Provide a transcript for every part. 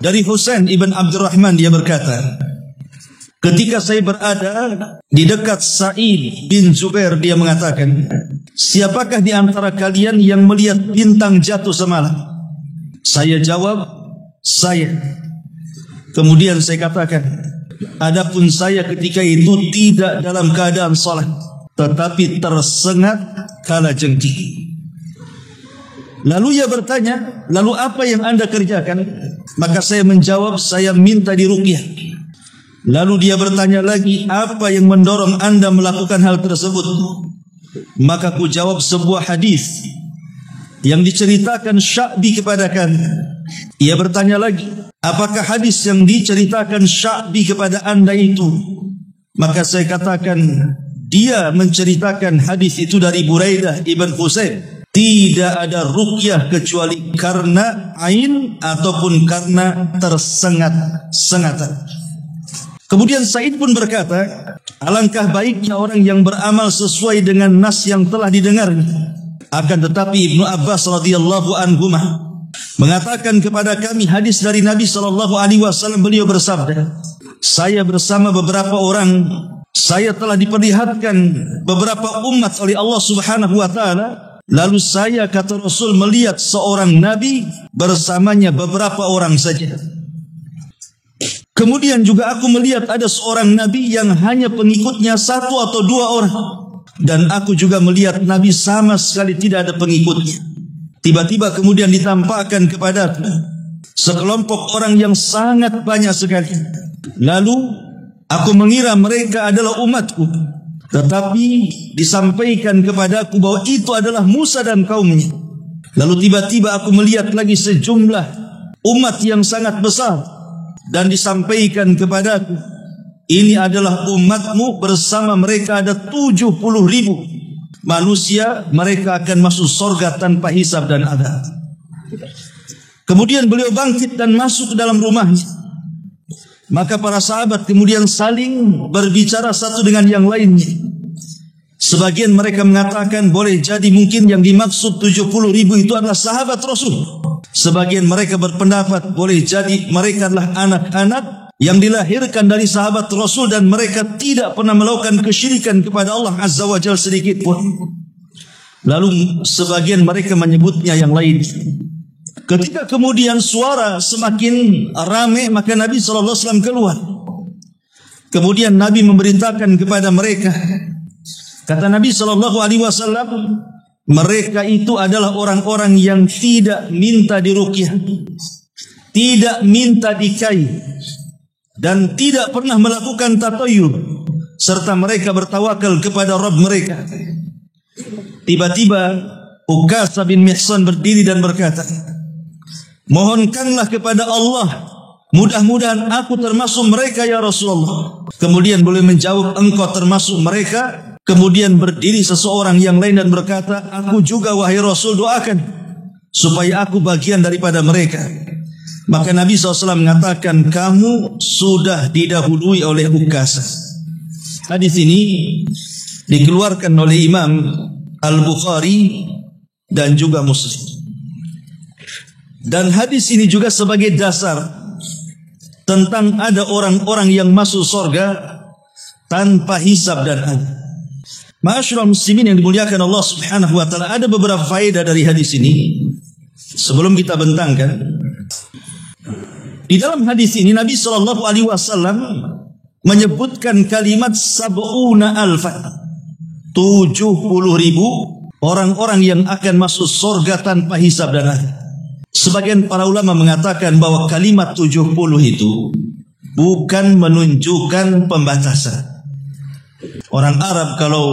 Dari Husain ibn Abdurrahman, dia berkata, ketika saya berada di dekat Sa'id bin Zubair, dia mengatakan, siapakah di antara kalian yang melihat bintang jatuh semalam? Saya jawab, saya. Kemudian saya katakan, adapun saya ketika itu tidak dalam keadaan salat, tetapi tersengat kala jengking. Lalu ia bertanya, lalu apa yang Anda kerjakan? Maka saya menjawab, saya minta diruqyah. Lalu dia bertanya lagi, apa yang mendorong Anda melakukan hal tersebut? Maka ku jawab, sebuah hadis yang diceritakan Sya'bi kepada kami. Ia bertanya lagi, apakah hadis yang diceritakan Sya'bi kepada Anda itu? Maka saya katakan, dia menceritakan hadis itu dari Buraidah ibn Husain. Tidak ada ruqyah kecuali karena ain ataupun karena tersengat-sengatan. Kemudian Sa'id pun berkata, alangkah baiknya orang yang beramal sesuai dengan nas yang telah didengarnya. Akan tetapi Ibnu Abbas radhiyallahu anhuma mengatakan kepada kami hadis dari Nabi SAW, beliau bersabda, saya bersama beberapa orang, saya telah diperlihatkan beberapa umat oleh Allah Subhanahu wa taala. Lalu saya, kata Rasul, melihat seorang Nabi bersamanya beberapa orang saja. Kemudian juga aku melihat ada seorang Nabi yang hanya pengikutnya 1 atau 2 orang. Dan aku juga melihat Nabi sama sekali tidak ada pengikutnya. Tiba-tiba kemudian ditampakkan kepadaku sekelompok orang yang sangat banyak sekali. Lalu aku mengira mereka adalah umatku. Tetapi disampaikan kepadaku bahwa itu adalah Musa dan kaumnya. Lalu tiba-tiba aku melihat lagi sejumlah umat yang sangat besar. Dan disampaikan kepadaku, ini adalah umatmu, bersama mereka ada 70.000 manusia. Mereka akan masuk surga tanpa hisab dan adab. Kemudian beliau bangkit dan masuk ke dalam rumahnya. Maka para sahabat kemudian saling berbicara satu dengan yang lainnya. Sebagian mereka mengatakan boleh jadi mungkin yang dimaksud 70.000 itu adalah sahabat Rasul. Sebagian mereka berpendapat boleh jadi mereka adalah anak-anak yang dilahirkan dari sahabat Rasul dan mereka tidak pernah melakukan kesyirikan kepada Allah Azza wa Jalla sedikit pun. Lalu sebagian mereka menyebutnya yang lain. Ketika kemudian suara semakin ramai, maka Nabi SAW keluar. Kemudian Nabi memerintahkan kepada mereka. Kata Nabi SAW, mereka itu adalah orang-orang yang tidak minta diruqyah, tidak minta dikai, dan tidak pernah melakukan tatayyub, serta mereka bertawakal kepada Rabb mereka. Tiba-tiba Uqasah bin Mihsan berdiri dan berkata, mohonkanlah kepada Allah, mudah-mudahan aku termasuk mereka ya Rasulullah. Kemudian beliau menjawab, engkau termasuk mereka. Kemudian berdiri seseorang yang lain dan berkata, aku juga wahai Rasul, doakan supaya aku bagian daripada mereka. Maka Nabi SAW mengatakan, kamu sudah didahului oleh Uqasah. Hadis ini dikeluarkan oleh Imam Al-Bukhari dan juga Muslim. Dan hadis ini juga sebagai dasar tentang ada orang-orang yang masuk surga tanpa hisab dan adab. Ma'asyiral muslimin yang dimuliakan Allah Subhanahu wa taala, ada beberapa faedah dari hadis ini sebelum kita bentangkan. Di dalam hadis ini Nabi sallallahu alaihi wasallam menyebutkan kalimat sab'una alfan, 70.000 orang-orang yang akan masuk surga tanpa hisab dan adab. Sebagian para ulama mengatakan bahwa kalimat 70 itu bukan menunjukkan pembatasan. Orang Arab kalau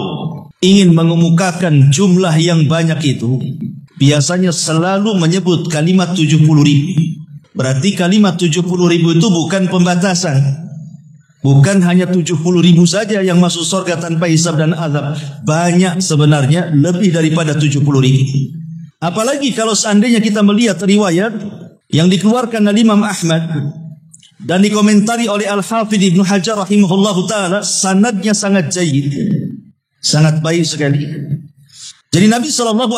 ingin mengemukakan jumlah yang banyak itu biasanya selalu menyebut kalimat 70.000. Berarti kalimat 70.000 itu bukan pembatasan. Bukan hanya 70.000 saja yang masuk surga tanpa hisab dan azab. Banyak sebenarnya, lebih daripada 70.000. Apalagi kalau seandainya kita melihat riwayat yang dikeluarkan oleh Imam Ahmad dan dikomentari oleh Al-Hafidh Ibnu Hajar rahimahullahu taala, sanadnya sangat jayyid, sangat baik sekali. Jadi Nabi SAW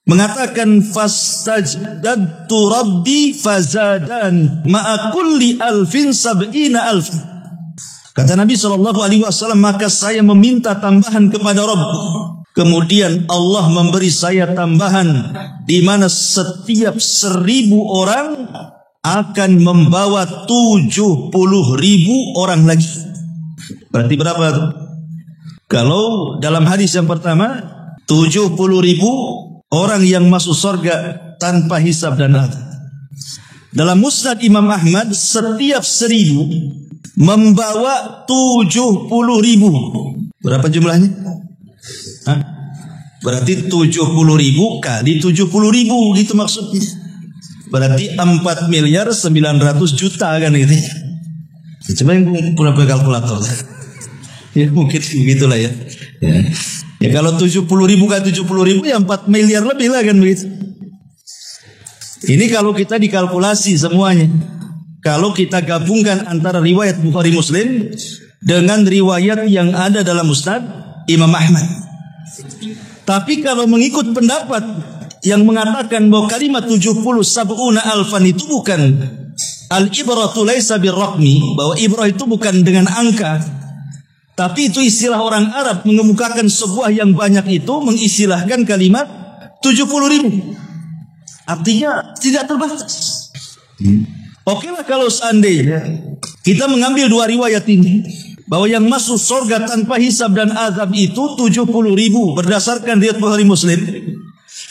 mengatakan fastajdadtu rabbi fazadan ma'a kulli alfin sab'ina alf. Kata Nabi SAW, maka saya meminta tambahan kepada Rabb. Kemudian Allah memberi saya tambahan, di mana setiap 1000 orang akan membawa 70.000 orang lagi. Berarti berapa? Kalau dalam hadis yang pertama 70.000 orang yang masuk surga tanpa hisab dan adab. Dalam Musnad Imam Ahmad, setiap 1000 membawa 70.000. Berapa jumlahnya? Hah? Berarti 70.000 kali 70.000, gitu maksudnya. Berarti 4.900.000.000 kan gitu. Coba yang punya kalkulator. Ya mungkin begitulah ya. Ya kalau 70.000 kali 70.000 ya 4 miliar lebih lah kan begitu. Ini kalau kita dikalkulasi semuanya. Kalau kita gabungkan antara riwayat Bukhari Muslim dengan riwayat yang ada dalam Musnad Imam Ahmad. Tapi kalau mengikut pendapat yang mengatakan bahwa kalimat 70 sab'una alfan itu bukan al-ibratu laisa birraqmi, bahwa ibrah itu bukan dengan angka, tapi itu istilah orang Arab mengemukakan sebuah yang banyak itu, mengistilahkan kalimat 70.000. Artinya tidak terbatas. Oke lah kalau seandainya kita mengambil dua riwayat ini, bahwa yang masuk surga tanpa hisab dan azab itu 70.000 berdasarkan riwayat Bukhari Muslim.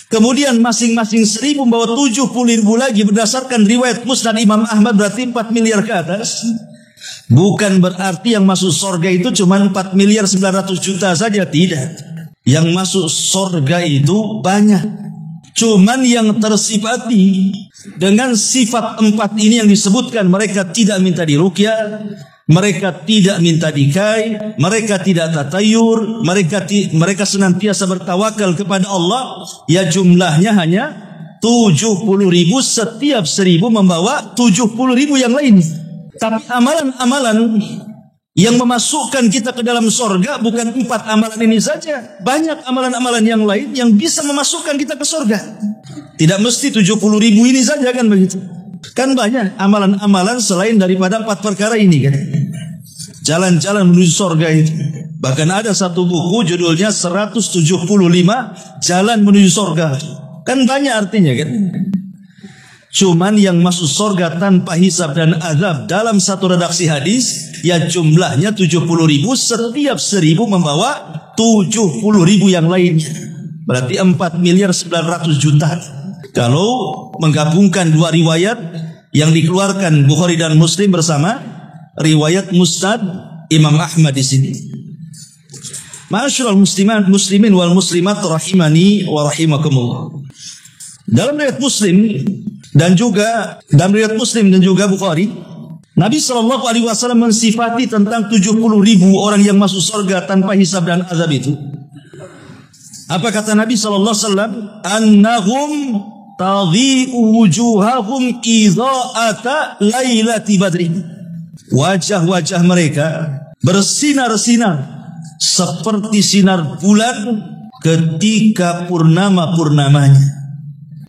Kemudian masing-masing 1000 membawa 70.000 lagi berdasarkan riwayat Musnad Imam Ahmad, berarti 4 miliar ke atas. Bukan berarti yang masuk surga itu cuma 4.900.000.000 saja, tidak. Yang masuk surga itu banyak. Cuman yang tersifati dengan sifat 4 ini yang disebutkan, mereka tidak minta diruqyah, mereka tidak minta dikai, mereka tidak tatayur, mereka senantiasa bertawakal kepada Allah. Ya jumlahnya hanya 70.000, setiap 1000 membawa 70.000 yang lain. Tapi amalan-amalan yang memasukkan kita ke dalam surga bukan 4 amalan ini saja. Banyak amalan-amalan yang lain yang bisa memasukkan kita ke surga. Tidak mesti 70.000 ini saja kan begitu. Kan banyak amalan-amalan selain daripada 4 perkara ini kan. Jalan-jalan menuju surga itu. Bahkan ada satu buku judulnya 175 Jalan Menuju Surga. Kan banyak artinya kan. Cuman yang masuk surga tanpa hisab dan azab dalam satu redaksi hadis, ya jumlahnya 70.000, setiap 1000 membawa 70.000 yang lainnya. Berarti 4.900.000.000. Kalau menggabungkan dua riwayat yang dikeluarkan Bukhari dan Muslim bersama riwayat Musnad Imam Ahmad di sini. Ma'asyiral muslimin wal muslimat rahimani wa rahimakumullah. Dalam riwayat Muslim dan juga Bukhari, Nabi SAW mensifati tentang 70.000 orang yang masuk surga tanpa hisab dan azab itu. Apa kata Nabi SAW? Annahum tadhi'u wujuhahum idha'ata lailati badrin. Wajah-wajah mereka bersinar-sinar seperti sinar bulan ketika purnama-purnamanya.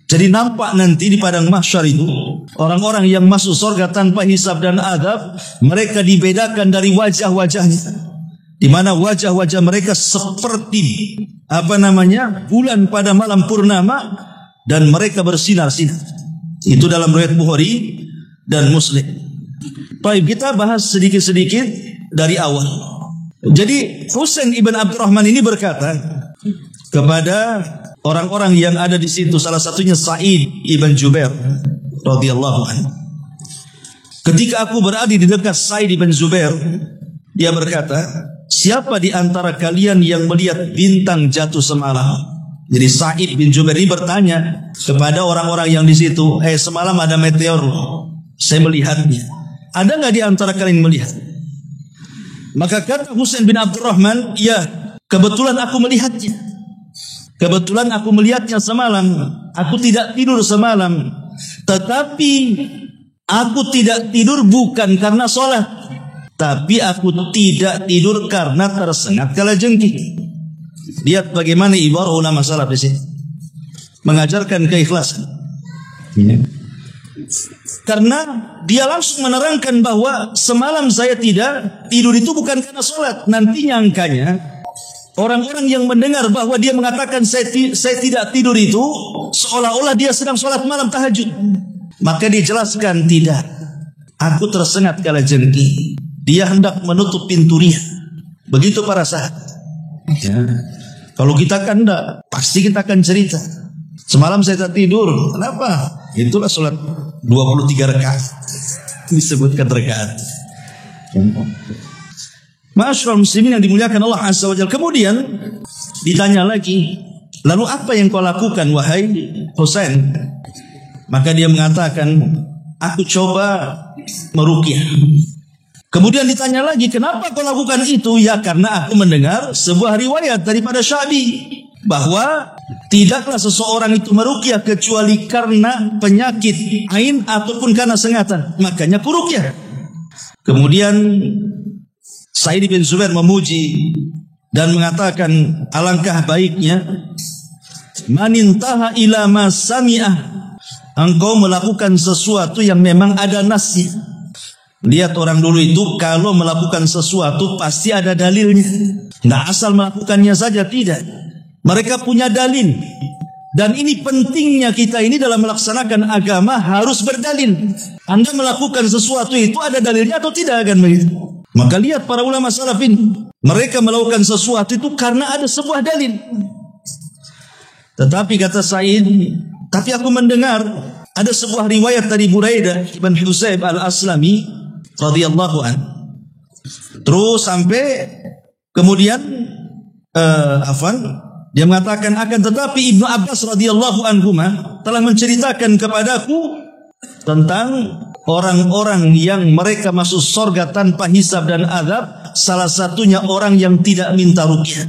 Jadi nampak nanti di padang mahsyar itu orang-orang yang masuk surga tanpa hisab dan azab, mereka dibedakan dari wajah-wajahnya, di mana wajah-wajah mereka seperti bulan pada malam purnama dan mereka bersinar-sinar. Itu dalam riwayat Bukhari dan Muslim. Baik, kita bahas sedikit-sedikit dari awal. Jadi Husain ibn Abdurrahman ini berkata kepada orang-orang yang ada di situ, salah satunya Sa'id ibn Jubair radhiyallahu anhu. Ketika aku berada di dekat Sa'id ibn Jubair, dia berkata, siapa di antara kalian yang melihat bintang jatuh semalam? Jadi Sa'id bin Jubair ini bertanya kepada orang-orang yang di situ, semalam ada meteor, saya melihatnya. Ada nggak di antara kalian melihat? Maka kata Husain bin Abdurrahman, ya, kebetulan aku melihatnya. Kebetulan aku melihatnya semalam. Aku tidak tidur semalam. Tetapi Aku tidak tidur bukan karena sholat, tapi aku tidak tidur karena tersengat kalajengking. Lihat bagaimana ibarat ulama salaf di sini mengajarkan keikhlasan. Karena dia langsung menerangkan bahwa semalam saya tidak tidur itu bukan karena sholat. Nanti nyangkanya orang-orang yang mendengar bahwa dia mengatakan saya tidak tidur itu seolah-olah dia sedang sholat malam tahajud. Maka dijelaskan tidak. Aku tersengat kalajengking. Dia hendak menutup pintu riya. Begitu para sahabat. Ya. Kalau kita kan enggak, pasti kita akan cerita. Semalam saya tak tidur. Kenapa? Itulah sholat 23 rakaat. Disebutkan rakaat. Ma'asyiral muslimin yang dimuliakan Allah Azza wa Jalla. Kemudian ditanya lagi, lalu apa yang kau lakukan wahai Husain? Maka dia mengatakan, aku coba meruqyah. Kemudian ditanya lagi, kenapa kau lakukan itu? Ya karena aku mendengar sebuah riwayat daripada Syabi bahwa tidaklah seseorang itu meruqyah kecuali karena penyakit ain ataupun karena sengatan. Makanya aku ruqyah. Kemudian Sa'id bin Zubair memuji dan mengatakan alangkah baiknya manintaha ila ma sami'ah, engkau melakukan sesuatu yang memang ada nasnya. Lihat orang dulu itu kalau melakukan sesuatu pasti ada dalilnya. Nggak asal melakukannya saja, tidak. Mereka punya dalil. Dan ini pentingnya kita ini dalam melaksanakan agama harus berdalil. Anda melakukan sesuatu itu ada dalilnya atau tidak, kan begitu? Maka lihat para ulama salaf ini, mereka melakukan sesuatu itu karena ada sebuah dalil. Tetapi kata Sa'id, tapi aku mendengar ada sebuah riwayat dari Buraidah ibn Husayb al-Aslami radhiyallahu an. Terus sampai kemudian dia mengatakan akan tetapi Ibnu Abbas radhiyallahu anhuma telah menceritakan kepadaku tentang orang-orang yang mereka masuk surga tanpa hisab dan azab. Salah satunya orang yang tidak minta ruqyah.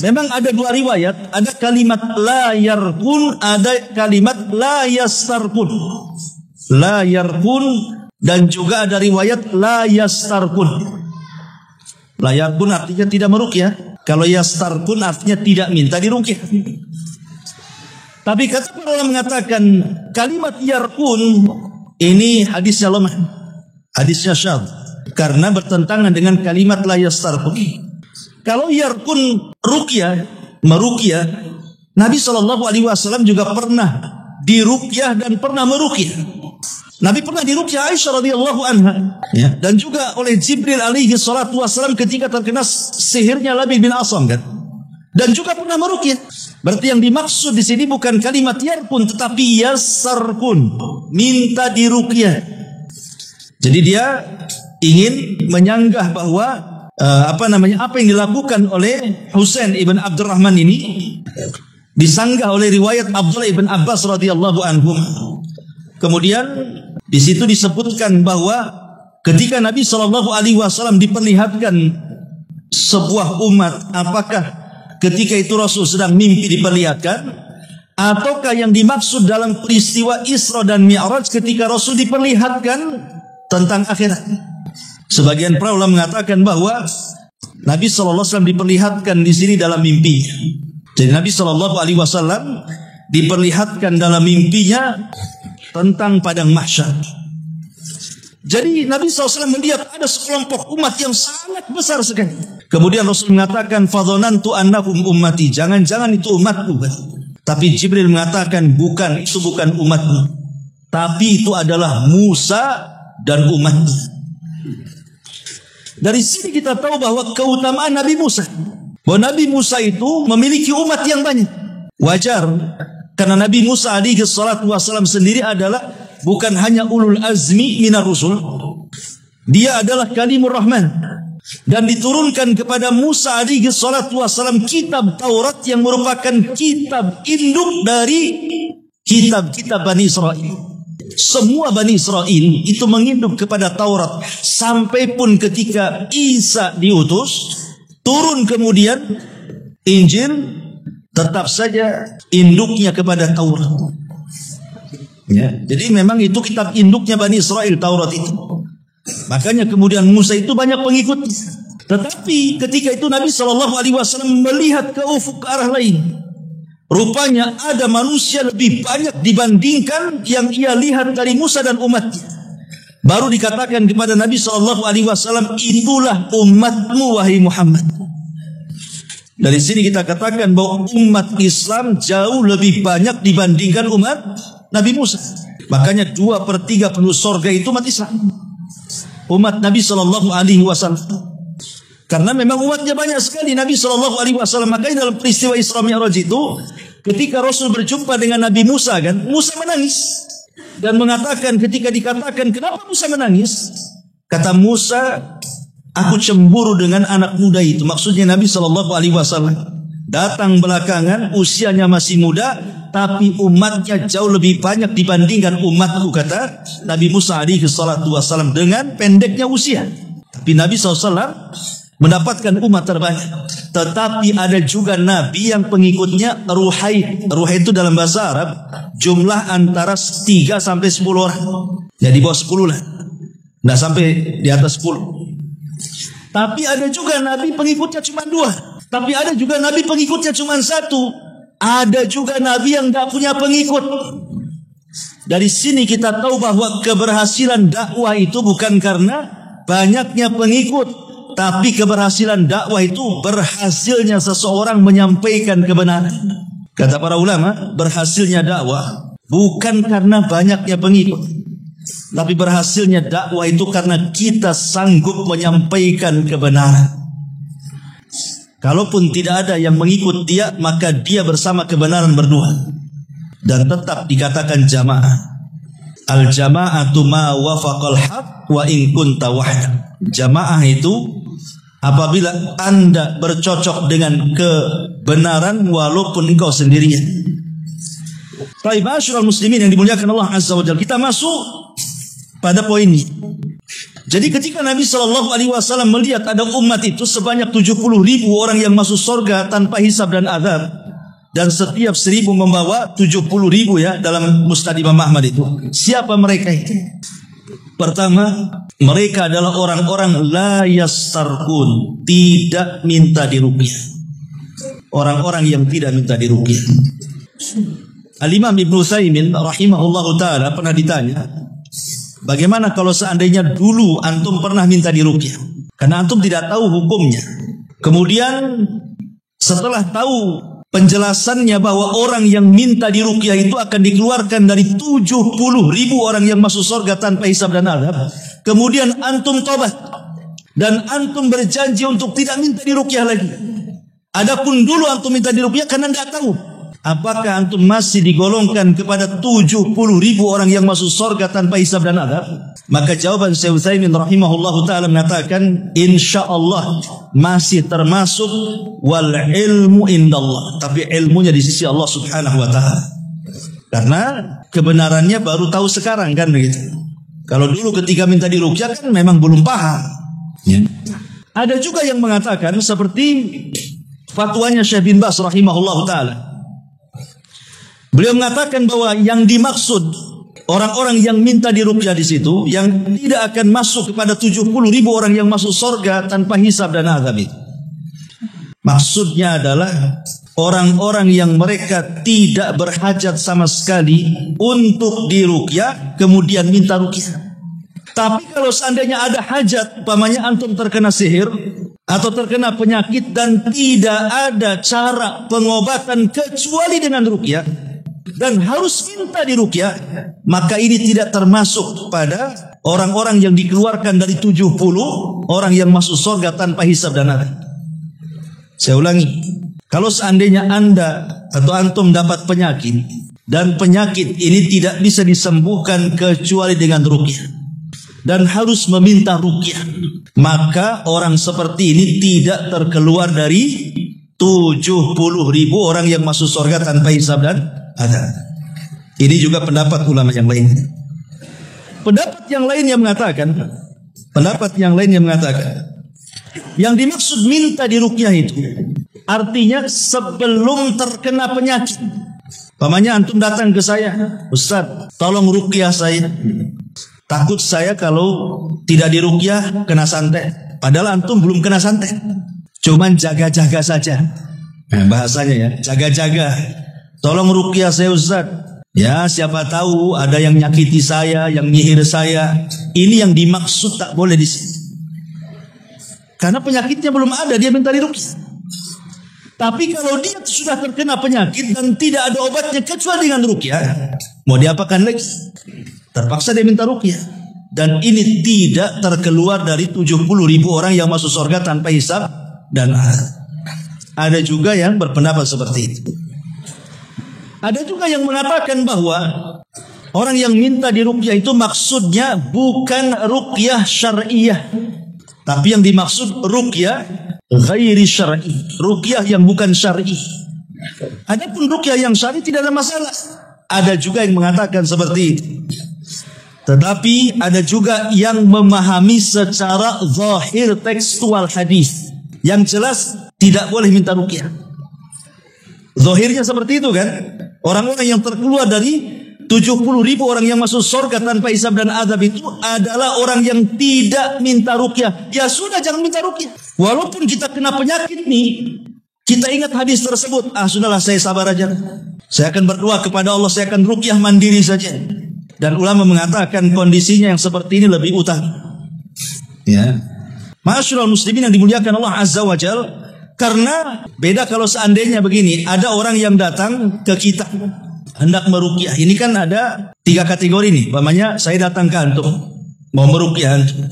Memang ada dua riwayat, ada kalimat la yarkun, ada kalimat la yastarkun. La yarkun dan juga ada riwayat la yastarkun. La yarkun artinya tidak meruqyah. Kalau yastarkun artinya tidak minta diruqyah. Tapi kata para ulama mengatakan kalimat yarkun ini hadisnya lemah. Hadisnya syadz karena bertentangan dengan kalimat la yastarkun. Kalau yarkun ruqyah, meruqyah, Nabi SAW juga pernah diruqyah dan pernah meruqyah. Nabi pernah diruqyah Aisyah radhiyallahu anha, ya. Dan juga oleh Jibril alaihi salatu wasallam ketika terkena sihirnya Labid bin Asam, kan. Dan juga pernah meruqyah. Berarti yang dimaksud di sini bukan kalimat yarkun tetapi yasarkun, minta diruqyah. Jadi dia ingin menyanggah bahwa apa yang dilakukan oleh Husain ibn Abdurrahman ini disanggah oleh riwayat Abdullah ibn Abbas radhiyallahu anhu. Kemudian di situ disebutkan bahwa ketika Nabi SAW diperlihatkan sebuah umat, apakah ketika itu Rasul sedang mimpi diperlihatkan, ataukah yang dimaksud dalam peristiwa Isra dan Mi'raj ketika Rasul diperlihatkan tentang akhirat? Sebagian para ulama mengatakan bahwa Nabi SAW diperlihatkan di sini dalam mimpi. Jadi Nabi SAW diperlihatkan dalam mimpinya tentang padang mahsyar. Jadi Nabi SAW melihat ada sekelompok umat yang sangat besar sekali. Kemudian Rasul mengatakan, fadhonantu annahum ummati, jangan-jangan itu umatku. Tapi Jibril mengatakan, bukan, itu bukan umatmu, tapi itu adalah Musa dan umatnya. Dari sini kita tahu bahwa keutamaan Nabi Musa. Bahwa Nabi Musa itu memiliki umat yang banyak. Wajar. Karena Nabi Musa alaihi salatu wassalam sendiri adalah bukan hanya ulul azmi minar rusul. Dia adalah kalimur rahman. Dan diturunkan kepada Musa alaihi salatu wassalam kitab Taurat yang merupakan kitab induk dari kitab-kitab Bani Israel. Semua Bani Israel itu menginduk kepada Taurat. Sampai pun ketika Isa diutus, turun kemudian Injil, tetap saja induknya kepada Taurat. Ya, jadi memang itu kitab induknya Bani Israel, Taurat itu. Makanya kemudian Musa itu banyak pengikut. Tetapi ketika itu Nabi SAW melihat ke ufuk, ke arah lain. Rupanya ada manusia lebih banyak dibandingkan yang ia lihat dari Musa dan umatnya. Baru dikatakan kepada Nabi SAW, itulah umatmu wahai Muhammad. Dari sini kita katakan bahwa umat Islam jauh lebih banyak dibandingkan umat Nabi Musa. Makanya 2/3 penduduk sorga itu umat Islam, umat Nabi SAW. Karena memang umatnya banyak sekali Nabi SAW. Makanya dalam peristiwa Isra Mi'raj itu, ketika Rasul berjumpa dengan Nabi Musa, kan Musa menangis dan mengatakan, ketika dikatakan kenapa Musa menangis, kata Musa, aku cemburu dengan anak muda itu. Maksudnya Nabi SAW datang belakangan, usianya masih muda, tapi umatnya jauh lebih banyak dibandingkan umatku, kata Nabi Musa SAW, dengan pendeknya usia. Tapi Nabi SAW mendapatkan umat terbanyak. Tetapi ada juga Nabi yang pengikutnya ruhai. Ruhai itu dalam bahasa Arab jumlah antara 3 sampai 10 orang. Ya di bawah 10 lah, nggak sampai di atas 10. Tapi ada juga Nabi pengikutnya cuma 2. Tapi ada juga Nabi pengikutnya cuma 1. Ada juga Nabi yang gak punya pengikut. Dari sini kita tahu bahwa keberhasilan dakwah itu bukan karena banyaknya pengikut, tapi keberhasilan dakwah itu berhasilnya seseorang menyampaikan kebenaran. Kata para ulama, berhasilnya dakwah bukan karena banyaknya pengikut, tapi berhasilnya dakwah itu karena kita sanggup menyampaikan kebenaran. Kalaupun tidak ada yang mengikut dia, maka dia bersama kebenaran berdua. Dan tetap dikatakan jamaah. Al-jama'atu ma wafaqal haq wa in kunta wahda. Jamaah itu apabila Anda bercocok dengan kebenaran walaupun engkau sendirian. Baik, ma'asyiral muslimin yang dimuliakan Allah Azza wa Jalla, kita masuk pada poin ini. Jadi ketika Nabi SAW melihat ada umat itu sebanyak 70.000 orang yang masuk surga tanpa hisab dan azab, dan setiap 1.000 membawa 70.000 ya dalam Musnad Imam Ahmad itu. Siapa mereka itu? Pertama, mereka adalah orang-orang la yassarqun, tidak minta diruqyah. Orang-orang yang tidak minta diruqyah. Al-Imam Ibnu Utsaimin rahimahullahu taala pernah ditanya, bagaimana kalau seandainya dulu antum pernah minta diruqyah? Karena antum tidak tahu hukumnya. Kemudian setelah tahu penjelasannya bahwa orang yang minta diruqyah itu akan dikeluarkan dari 70.000 orang yang masuk surga tanpa hisab dan azab. Kemudian antum tobat dan antum berjanji untuk tidak minta diruqyah lagi. Adapun dulu antum minta diruqyah karena enggak tahu. Apakah antum masih digolongkan kepada 70.000 orang yang masuk surga tanpa hisab dan azab? Maka jawaban Syekh Utsaimin rahimahullahu taala mengatakan, insyaallah masih termasuk wal ilmu indallah, tapi ilmunya di sisi Allah Subhanahu wa taala. Karena kebenarannya baru tahu sekarang kan begitu. Kalau dulu ketika minta diruqyah kan memang belum paham. Ya. Ada juga yang mengatakan seperti fatwanya Syekh bin Baz rahimahullahu taala. Beliau mengatakan bahwa yang dimaksud orang-orang yang minta diruqyah di situ, yang tidak akan masuk kepada 70.000 orang yang masuk surga tanpa hisab dan azab itu. Maksudnya adalah orang-orang yang mereka tidak berhajat sama sekali untuk diruqyah, kemudian minta ruqyah. Tapi kalau seandainya ada hajat, umpamanya antum terkena sihir atau terkena penyakit dan tidak ada cara pengobatan kecuali dengan ruqyah, dan harus minta diruqyah, maka ini tidak termasuk pada orang-orang yang dikeluarkan dari 70 orang yang masuk surga tanpa hisab dan azab. Saya ulangi, kalau seandainya Anda atau antum dapat penyakit dan penyakit ini tidak bisa disembuhkan kecuali dengan ruqyah dan harus meminta ruqyah, maka orang seperti ini tidak terkeluar dari 70.000 orang yang masuk surga tanpa hisab dan azab. Ini juga pendapat ulama yang lain. Pendapat yang lainnya mengatakan, yang dimaksud minta diruqyah itu artinya sebelum terkena penyakit. Pamannya antum datang ke saya, Ustaz, tolong ruqyah saya. Takut saya kalau tidak diruqyah kena santet. Padahal antum belum kena santet. Cuman jaga-jaga saja. Nah, bahasanya ya, jaga-jaga. Tolong ruqyah saya, Ustaz. Ya, siapa tahu ada yang nyakiti saya, yang nyihir saya. Ini yang dimaksud tak boleh di sini. Karena penyakitnya belum ada, dia minta diruqyah. Tapi kalau dia sudah terkena penyakit dan tidak ada obatnya kecuali dengan ruqyah, mau diapakan lagi? Terpaksa dia minta ruqyah. Dan ini tidak terkeluar dari 70.000 orang yang masuk surga tanpa hisab dan azab. Ada juga yang berpendapat seperti itu. Ada juga yang mengatakan bahwa orang yang minta diruqyah itu maksudnya bukan ruqyah syar'iyah, tapi yang dimaksud ruqyah ghairi syar'i, ruqyah yang bukan syar'i. Adapun ruqyah yang syar'i tidak ada masalah. Ada juga yang mengatakan seperti itu. Tetapi ada juga yang memahami secara zahir tekstual hadis. Yang jelas tidak boleh minta ruqyah. Zahirnya seperti itu kan? Orang-orang yang terkeluar dari 70.000 orang yang masuk surga tanpa hisab dan azab itu adalah orang yang tidak minta ruqyah. Ya sudah, jangan minta ruqyah. Walaupun kita kena penyakit nih, kita ingat hadis tersebut. Sudahlah, saya sabar aja. Saya akan berdoa kepada Allah, saya akan ruqyah mandiri saja. Dan ulama mengatakan kondisinya yang seperti ini lebih utama. Ya. Ma'asyiral muslimin yang dimuliakan Allah Azza wa Jal. Karena beda kalau seandainya begini, ada orang yang datang ke kita hendak meruqyah. Ini kan ada 3 kategori nih. Umpamanya saya datang ke antum mau meruqyah antum.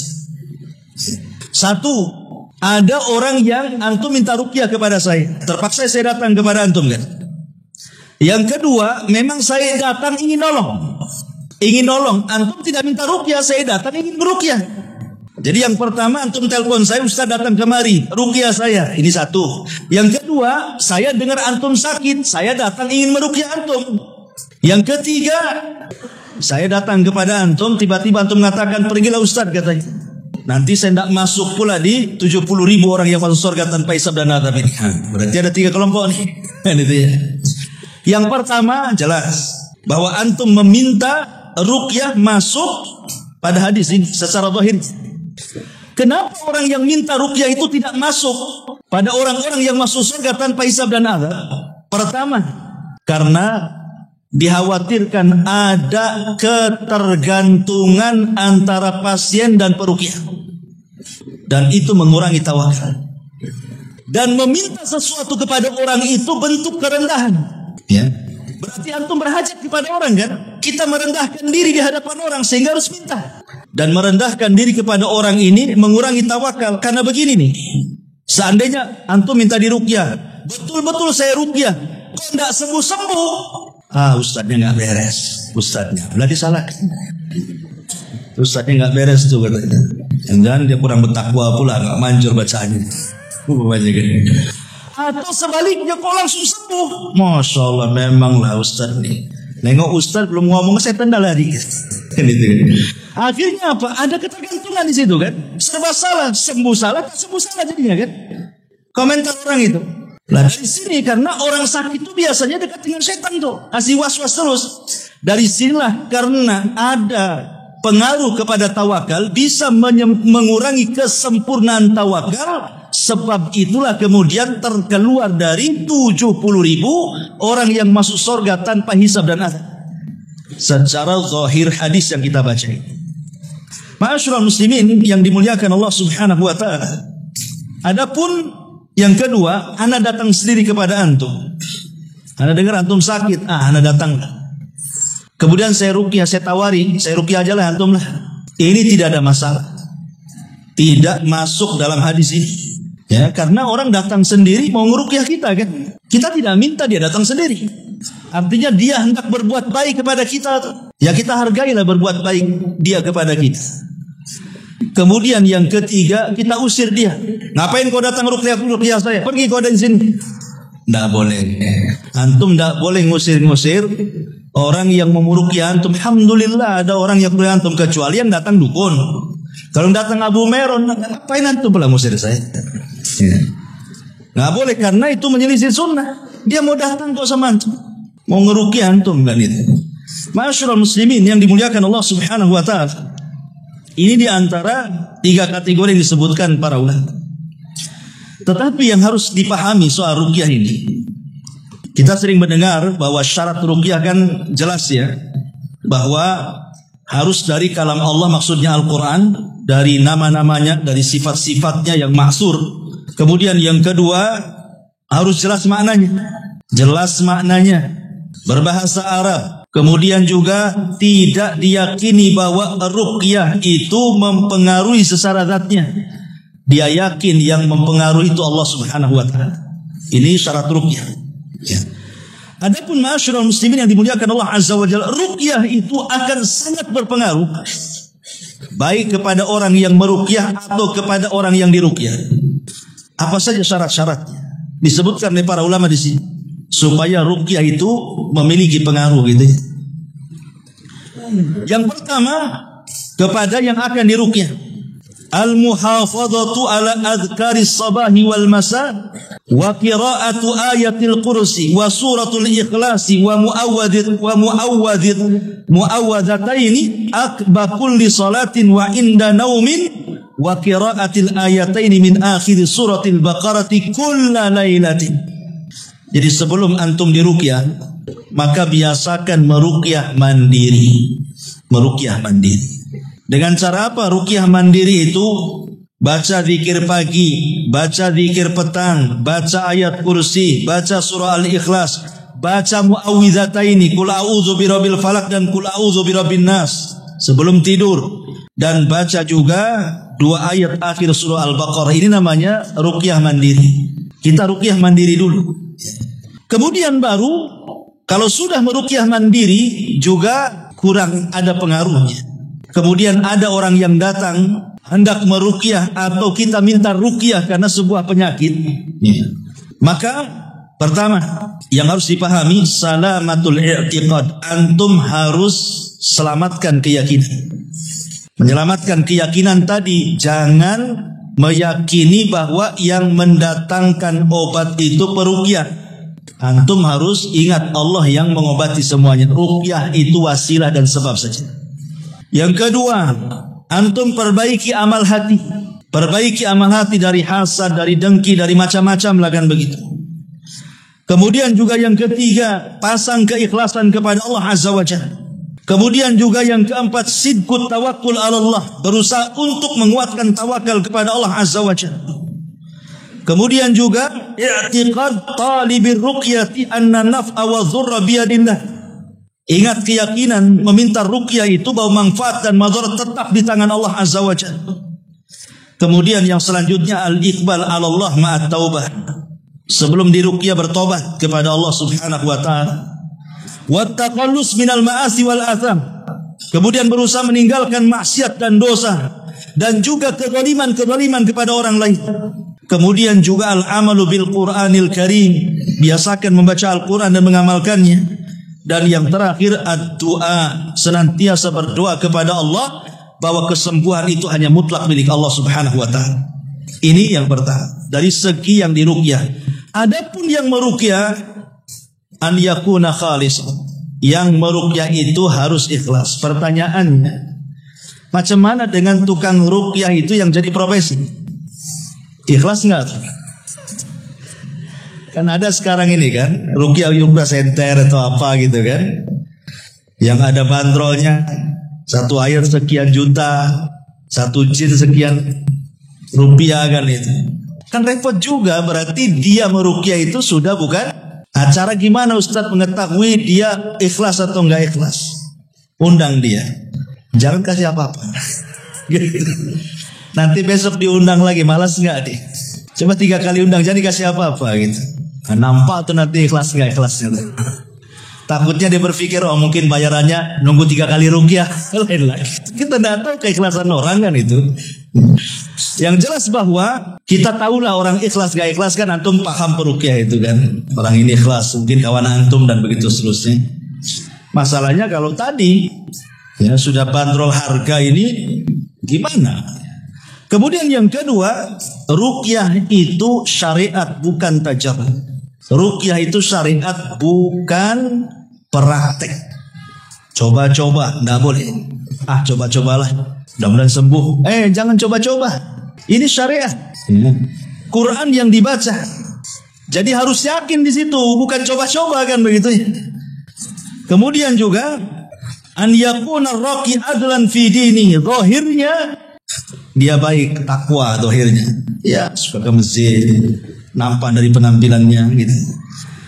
1, ada orang yang antum minta ruqyah kepada saya. Terpaksa saya datang kepada antum kan. Yang kedua, memang saya datang ingin nolong. Ingin nolong, antum tidak minta ruqyah, saya datang ingin meruqyah. Jadi yang pertama antum telepon saya, Ustaz datang kemari, ruqyah saya. Ini 1. Yang kedua, saya dengar antum sakit, saya datang ingin meruqyah antum. Yang ketiga, saya datang kepada antum, tiba-tiba antum mengatakan pergilah Ustaz katanya. Nanti saya tidak masuk pula di 70.000 orang yang masuk surga tanpa hisab dan azab ini. Berarti ada 3 kelompok nih. Itu ya. Yang pertama jelas bahwa antum meminta ruqyah masuk pada hadis ini secara zahir. Kenapa orang yang minta ruqyah itu tidak masuk pada orang-orang yang masuk surga tanpa hisab dan azab? Pertama, karena dikhawatirkan ada ketergantungan antara pasien dan peruqyah. Dan itu mengurangi tawakal. Dan meminta sesuatu kepada orang itu bentuk kerendahan. Ya. Berarti antum berhajat kepada orang kan? Kita merendahkan diri di hadapan orang sehingga harus minta. Dan merendahkan diri kepada orang ini mengurangi tawakal. Karena begini nih, seandainya antum minta diruqyah, betul-betul saya ruqyah, kok tidak sembuh-sembuh? Ustadznya nggak beres. Ustadznya berarti salah. Ustadznya nggak beres tuh katanya. Jangan dia kurang bertakwa pula, nggak manjur bacaannya. Atau sebaliknya kok langsung sembuh. Masya Allah, memang lah Ustadz nih. Nengok Ustadz belum ngomong saya tendal lagi. Akhirnya apa? Ada ketergantungan di situ kan. Serba salah, sembuh salah, tak sembuh salah jadinya kan. Komentar orang itu. Lah dari sini karena orang sakit itu biasanya dekat dengan setan tuh, kasih was-was terus. Dari sinilah karena ada pengaruh kepada tawakal bisa mengurangi kesempurnaan tawakal. Sebab itulah kemudian terkeluar dari 70.000 orang yang masuk surga tanpa hisab dan azab. Secara zahir hadis yang kita baca. Ma'asyiral muslimin yang dimuliakan Allah Subhanahu wa taala. Adapun yang kedua, ana datang sendiri kepada antum. Ana dengar antum sakit, ana datang. Kemudian saya ruqyah, saya tawari, saya ruqyah aja lah antum lah. Ini tidak ada masalah. Tidak masuk dalam hadis ini. Ya, karena orang datang sendiri mau ngeruqyah kita kan. Kita tidak minta dia datang sendiri. Artinya dia hendak berbuat baik kepada kita. Ya kita hargailah berbuat baik dia kepada kita. Kemudian yang ketiga, kita usir dia. Ngapain kau datang ruqyah saya? Pergi kau dari sini. Tidak boleh. Antum tidak boleh ngusir-ngusir orang yang mau ruqyah antum. Alhamdulillah ada orang yang ruqyah antum, kecuali yang datang dukun. Kalau datang Abu Meron, ngapain antum pula ngusir saya? Ya. Nggak boleh karena itu menyelisih sunnah. Dia mau datang kok sama antum. Mau ngeruqyah antum kan itu. Ma'asyiral muslimin yang dimuliakan Allah Subhanahu wa taala. Ini di antara 3 kategori yang disebutkan para ulama. Tetapi yang harus dipahami soal ruqyah ini, kita sering mendengar bahwa syarat ruqyah kan jelas ya, bahwa harus dari kalam Allah, maksudnya Al-Quran, dari nama-namanya, dari sifat-sifatnya yang maksur. Kemudian yang kedua, harus jelas maknanya, berbahasa Arab. Kemudian juga tidak diyakini bahwa ruqyah itu mempengaruhi secara zatnya. Dia yakin yang mempengaruhi itu Allah Subhanahu wa taala. Ini syarat ruqyah. Ya. Adapun ma'asyiral muslimin yang dimuliakan Allah Azza wa Jalla, ruqyah itu akan sangat berpengaruh baik kepada orang yang meruqyah atau kepada orang yang diruqyah. Apa saja syarat-syaratnya? Disebutkan oleh para ulama di sini supaya ruqyah itu memiliki pengaruh gitu. Yang pertama, kepada yang akan diruqyah, al-muhafadhatu ala adhkaris sabahi wal masa wa qira'atu ayatil kursi wa suratul ikhlasi wa muawwadataini akba kulli salatin wa inda naumin wa qira'atil ayataini min akhir suratil baqarati kulla lailatin. Jadi sebelum antum diruqyah, maka biasakan meruqyah mandiri. Dengan cara apa ruqyah mandiri itu? Baca zikir pagi, baca zikir petang, baca ayat kursi, baca surah Al-Ikhlas, baca muawwidhataini, qul a'udzu birabbil falaq dan qul a'udzu birabbin nas sebelum tidur, dan baca juga 2 ayat akhir surah Al-Baqarah. Ini namanya ruqyah mandiri. Kita ruqyah mandiri dulu. Kemudian baru kalau sudah meruqyah mandiri juga kurang ada pengaruhnya. Kemudian ada orang yang datang hendak meruqyah atau kita minta ruqyah karena sebuah penyakit. Maka pertama yang harus dipahami, salamatul i'tiqad. Antum harus selamatkan keyakinan. Menyelamatkan keyakinan tadi, jangan meyakini bahwa yang mendatangkan obat itu peruqyah. Antum harus ingat Allah yang mengobati semuanya. Ruqyah itu wasilah dan sebab saja. Yang kedua, antum perbaiki amal hati. Perbaiki amal hati dari hasad, dari dengki, dari macam-macam lah kan begitu. Kemudian juga yang ketiga, pasang keikhlasan kepada Allah Azza wa Jalla. Kemudian juga yang keempat, sidqut tawakkul ala Allah. Berusaha untuk menguatkan tawakal kepada Allah Azza wa Jalla. Kemudian juga i'tiqad talibir ruqyati anna naf'a wa dhurra biyadillah. Ingat keyakinan meminta ruqyah itu bahwa manfaat dan madarat tetap di tangan Allah Azza wa Jalla. Kemudian yang selanjutnya al-iqbal 'ala Allah ma'at taubah. Sebelum diruqyah bertobat kepada Allah Subhanahu wa taala. Wa taqallus minal ma'asi wal atham. Kemudian berusaha meninggalkan maksiat dan dosa dan juga kezaliman kepada orang lain. Kemudian juga al-amalu bil Qur'anil Karim. Biasakan membaca Al-Quran dan mengamalkannya. Dan yang terakhir ad-du'a. Senantiasa berdoa kepada Allah bahwa kesembuhan itu hanya mutlak milik Allah Subhanahu wa ta'ala. Ini yang pertama. Dari segi yang diruqyah. Adapun yang meruqyah, an yakuna khalis. Yang meruqyah itu harus ikhlas. Pertanyaannya, macam mana dengan tukang ruqyah itu yang jadi profesi? Ikhlas nggak? Kan ada sekarang ini kan ruqyah Yumrah Center atau apa gitu kan, yang ada bandrolnya, 1 ayat sekian juta, 1 jin sekian rupiah kan itu. Kan repot juga, berarti dia meruqyah itu sudah bukan acara. Gimana Ustadz mengetahui dia ikhlas atau nggak ikhlas? Undang dia, jangan kasih apa-apa. Nanti besok diundang lagi, malas nggak deh? Coba 3 kali undang, jadi kasih apa-apa gitu. Nah, nampak tuh nanti ikhlas nggak ikhlasnya. Takutnya dia berpikir, oh mungkin bayarannya nunggu 3 kali ruqyah. Lain lagi. Kita nggak tahu keikhlasan orang kan itu. Yang jelas bahwa kita tahulah orang ikhlas nggak ikhlas kan, antum paham peruqyah itu kan. Orang ini ikhlas, mungkin kawan antum dan begitu seterusnya. Masalahnya kalau tadi ya sudah bandrol harga ini gimana? Kemudian yang kedua, ruqyah itu syariat bukan tajarrud. Ruqyah itu syariat bukan praktek. Coba-coba, nggak boleh. Coba-cobalah, mudah-mudahan sembuh. Jangan coba-coba. Ini syariat. Quran yang dibaca. Jadi harus yakin di situ, bukan coba-coba kan begitu ya. Kemudian juga an yakuna raqi adlan fi dini. Zahirnya dia baik, takwa zahirnya. Ya, suka ke masjid, nampak dari penampilannya gitu.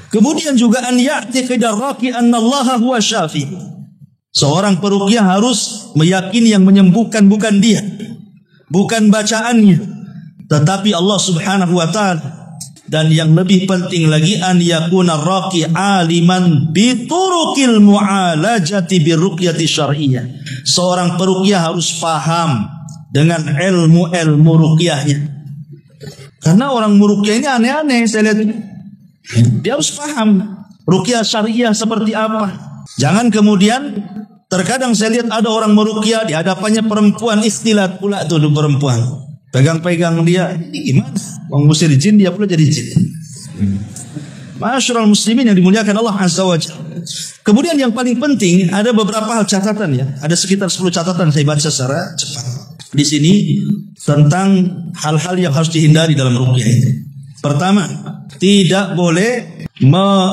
Kemudian juga an ya'tiqida raqi annallaha huwa syafi. Seorang peruqyah harus meyakini yang menyembuhkan bukan dia, bukan bacaannya, tetapi Allah Subhanahu wa taala. Dan yang lebih penting lagi an yakuna raqi aliman bi turuqil mu'alajati bi ruqyati syar'iyyah. Seorang peruqyah harus paham dengan ilmu-ilmu ruqyahnya. Karena orang meruqyah ini aneh-aneh saya lihat. Dia harus paham ruqyah syariah seperti apa. Jangan kemudian terkadang saya lihat ada orang meruqyah di hadapannya perempuan, istilat pula tuh perempuan. Pegang-pegang dia, gimana? Mengusir jin, dia pula jadi jin. Ma'asyiral muslimin yang dimuliakan Allah Azza wa Jalla. Kemudian yang paling penting ada beberapa hal catatan ya. Ada sekitar 10 catatan saya baca secara cepat. Di sini tentang hal-hal yang harus dihindari dalam ruqyah ini. Pertama, tidak boleh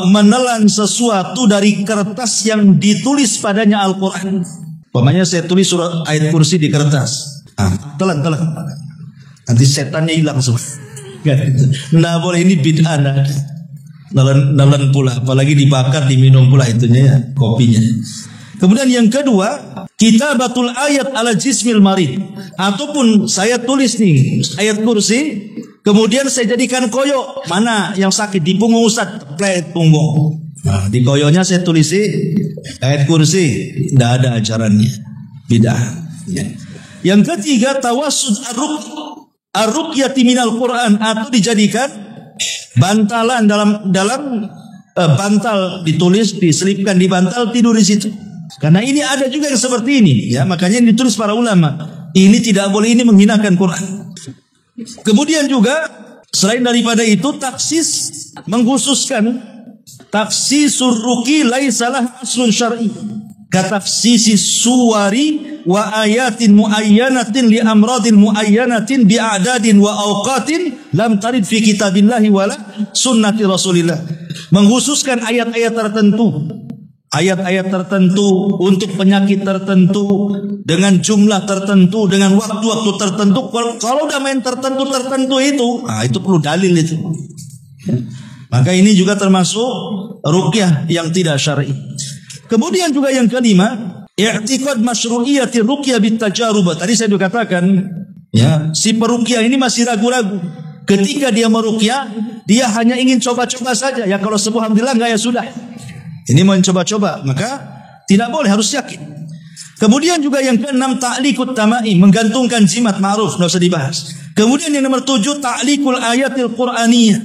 menelan sesuatu dari kertas yang ditulis padanya Al-Quran. Umpamanya saya tulis surah ayat kursi di kertas. Telan. Nanti setannya hilang semua. Nggak boleh, ini bid'ah. Nelan pula, apalagi dibakar, diminum pula itunya ya, kopinya. Kemudian yang kedua, kitabatul ayat ala jismil marid. Ataupun saya tulis nih ayat kursi, kemudian saya jadikan koyo. Mana yang sakit di punggung Ustaz, plek punggung. Nah, di koyonya saya tulis ayat kursi, tidak ada ajarannya, bid'ah. Ya. Yang ketiga, tawassud ar-ruqyati minal Quran, atau dijadikan bantalan dalam bantal, ditulis, diselipkan di bantal, tidur di situ. Karena ini ada juga yang seperti ini, ya, makanya ini ditulis para ulama. Ini tidak boleh, ini menghinakan Quran. Kemudian juga selain daripada itu, taksis mengkhususkan taksisur ruqi laisalah aslun syar'i. Katafsisi suwari wa ayatin muayyanatin li amradin muayyanatin bi a'dadin wa awqatin lam tarid fi kitabillahi wala sunnati rasulillah. Mengkhususkan ayat-ayat tertentu untuk penyakit tertentu, dengan jumlah tertentu, dengan waktu-waktu tertentu. Kalau udah main tertentu itu perlu dalil itu. Maka ini juga termasuk ruqyah yang tidak syar'i. Kemudian juga yang kelima, i'tiqad masyru'iyyati ruqyah bitajarubah. Tadi saya sudah katakan, ya, si peruqyah ini masih ragu-ragu. Ketika dia meruqyah, dia hanya ingin coba-coba saja. Ya kalau sembuh alhamdulillah, enggak ya sudah. Ini mau coba-coba, maka tidak boleh, harus yakin. Kemudian juga yang keenam, ta'liqut tamaim, menggantungkan jimat, ma'ruf, enggak usah dibahas. Kemudian yang nomor 7, ta'liqul ayatil qur'aniyah,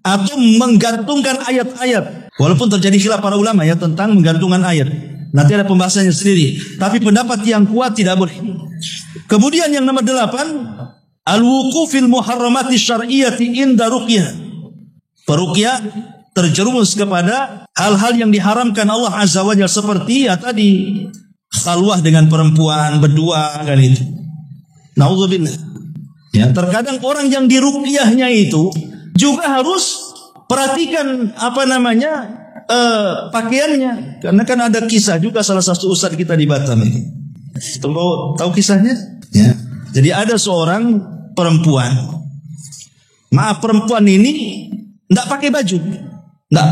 atau menggantungkan ayat-ayat. Walaupun terjadi khilaf para ulama ya tentang menggantungkan ayat. Nanti ada pembahasannya sendiri. Tapi pendapat yang kuat tidak boleh. Kemudian yang nomor 8, al-wuqufil muharramati syar'iyyati inda ruqyah. Peruqyah terjerumus kepada hal-hal yang diharamkan Allah Azza wa Jalla, seperti ya tadi, khalwah dengan perempuan berdua kan itu. Nauzubillah. Ya, terkadang orang yang diruqyahnya itu juga harus perhatikan pakaiannya, karena kan ada kisah juga salah satu ustaz kita di Batam ini. Tahu kisahnya? Ya. Jadi ada seorang perempuan. Perempuan ini enggak pakai baju, enggak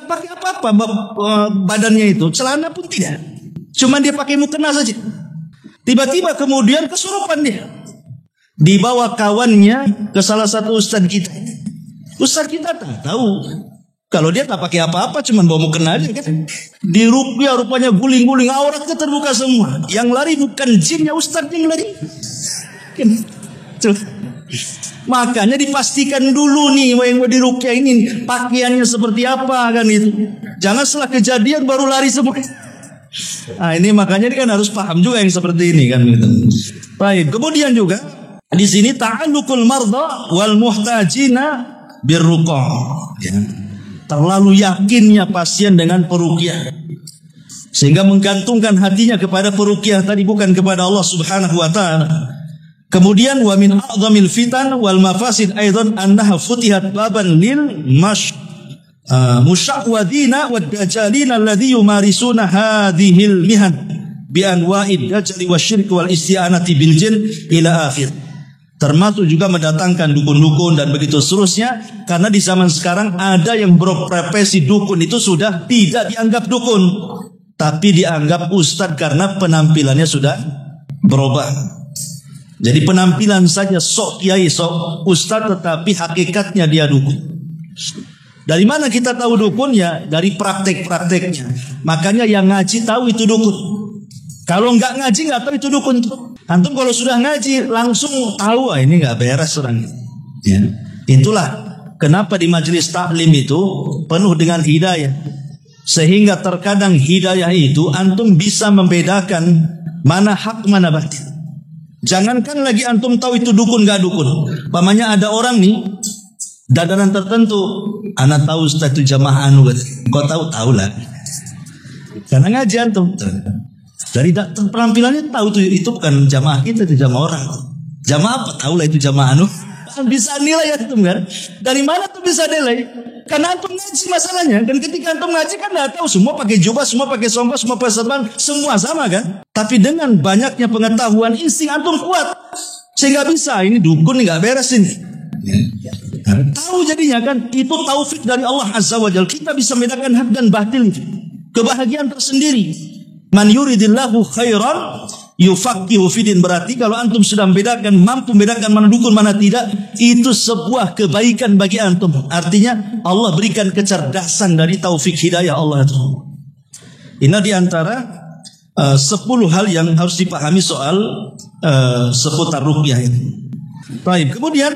pakai apa-apa badannya itu, celana pun tidak. Cuma dia pakai mukena saja. Tiba-tiba kemudian kesurupan dia. Dibawa kawannya ke salah satu ustaz kita. Ustaz kita tahu kalau dia tak pakai apa-apa, cuma bawa mukena aja kan. Di ruqyah rupanya guling-guling, auratnya terbuka semua. Yang lari bukan jinnya, ustaz yang lari. Makanya dipastikan dulu nih yang mau di ruqyah ini pakaiannya seperti apa kan itu. Jangan setelah kejadian baru lari semua. Nah ini makanya kan harus paham juga yang seperti ini kan gitu. Baik, kemudian juga di sini ta'alluqul marda wal muhtajina birruqah, ya. terlalu yakinnya pasien dengan peruqyah, sehingga menggantungkan hatinya kepada peruqyah tadi, bukan kepada Allah Subhanahu wa taala. Kemudian wa min a'dhamil fitan wal mafasid aidan annaha futihat baban lil musya'wadina wad dajalina alladhi yumarisuna hadhil mihan bi anwa'id dajali wasyirk wal isti'anati bil jin ila akhir. Termasuk juga mendatangkan dukun-dukun dan begitu seterusnya, karena di zaman sekarang ada yang berprofesi dukun itu sudah tidak dianggap dukun, tapi dianggap ustadz karena penampilannya sudah berubah. Jadi penampilan saja sok kiai, sok ustadz, tetapi hakikatnya dia dukun. Dari mana kita tahu dukun? Ya dari praktek-prakteknya. Makanya yang ngaji tahu itu dukun. Kalau nggak ngaji nggak tahu itu dukun. Antum kalau sudah ngaji langsung tahu, ini nggak beres orang. Ya. Itulah kenapa di majelis taklim itu penuh dengan hidayah. Sehingga terkadang hidayah itu antum bisa membedakan mana hak mana batil. Jangankan lagi antum tahu itu dukun gak dukun. Pamannya ada orang nih dadanan tertentu, anak tahu Ustaz itu jamaah anu, kau tahu lah. Karena ngaji antum. Dari penampilannya tahu tuh itu bukan jamaah kita, itu jamaah orang. Jamaah apa? Tahu lah itu jamaah anu. Bisa nilai ya antum kan? Dari mana tuh bisa nilai? Karena antum ngaji masalahnya. Dan ketika antum ngaji kan nggak tahu, semua pakai jubah, semua pakai songkok, semua pakai serban, semua sama kan? Tapi dengan banyaknya pengetahuan, insting antum kuat sehingga bisa ini dukun nggak beres ini. Tahu jadinya kan? Itu taufik dari Allah Azza wa Jalla. Kita bisa membedakan hak dan batil itu. Kebahagiaan tersendiri. Man yuridillahu khairan yufaqihu fidin, berarti kalau antum sudah membedakan, mampu membedakan mana dukun mana tidak, itu sebuah kebaikan bagi antum. Artinya Allah berikan kecerdasan dari taufik hidayah Allah itu. Ini diantara 10 hal yang harus dipahami soal seputar ruqyah ini. Baik, kemudian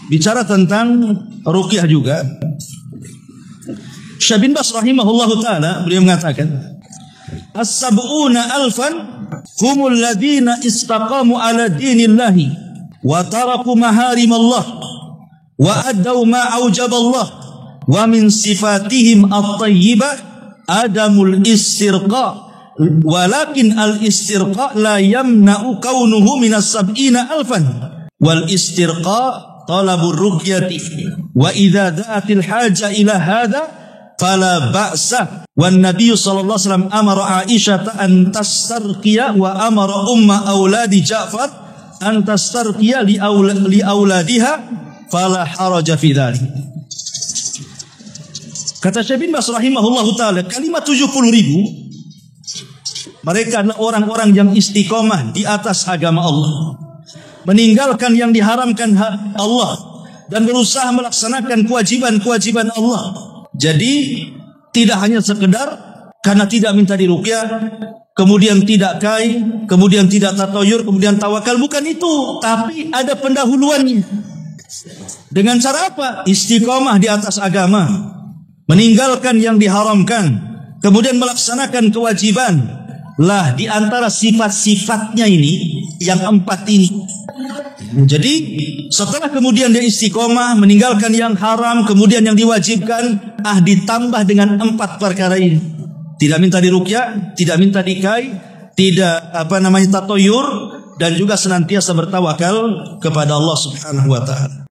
bicara tentang ruqyah juga, Syekh bin Baz rahimahullahu taala beliau mengatakan, as-sab'una alfan humul ladina istaqamu ala dinillahi wa taraku maharimallah wa addaw ma aujaballah wa min sifatihim at-tayyibah adamul istirqa walakin al-istirqa la yamna'u kaunuhu minas sab'ina alfan wal istirqa talabur ruqyati wa idza da'atil haja ila hadha fala ba'sa. Wan Nabi sallallahu alaihi wasallam amara Aisyah an tastarqiya wa amara umma auladi Ja'far an tastarqiya li auladiha fala haraja fi dzalik. Kata Syekh bin Baz rahimahullahu taala, kalimat 70.000 mereka adalah orang-orang yang istiqomah di atas agama Allah, meninggalkan yang diharamkan Allah dan berusaha melaksanakan kewajiban-kewajiban Allah. Jadi tidak hanya sekedar karena tidak minta diruqyah, kemudian tidak kai, kemudian tidak tatayur, kemudian tawakal, bukan itu, tapi ada pendahuluannya. Dengan cara apa? Istiqomah di atas agama, meninggalkan yang diharamkan, kemudian melaksanakan kewajiban. Lah di antara sifat-sifatnya ini yang 4 ini. Jadi setelah kemudian dia istiqomah, meninggalkan yang haram, kemudian yang diwajibkan, ditambah dengan 4 perkara ini. Tidak minta diruqyah, tidak minta dikai, tidak tatayur, dan juga senantiasa bertawakal kepada Allah Subhanahu wa taala.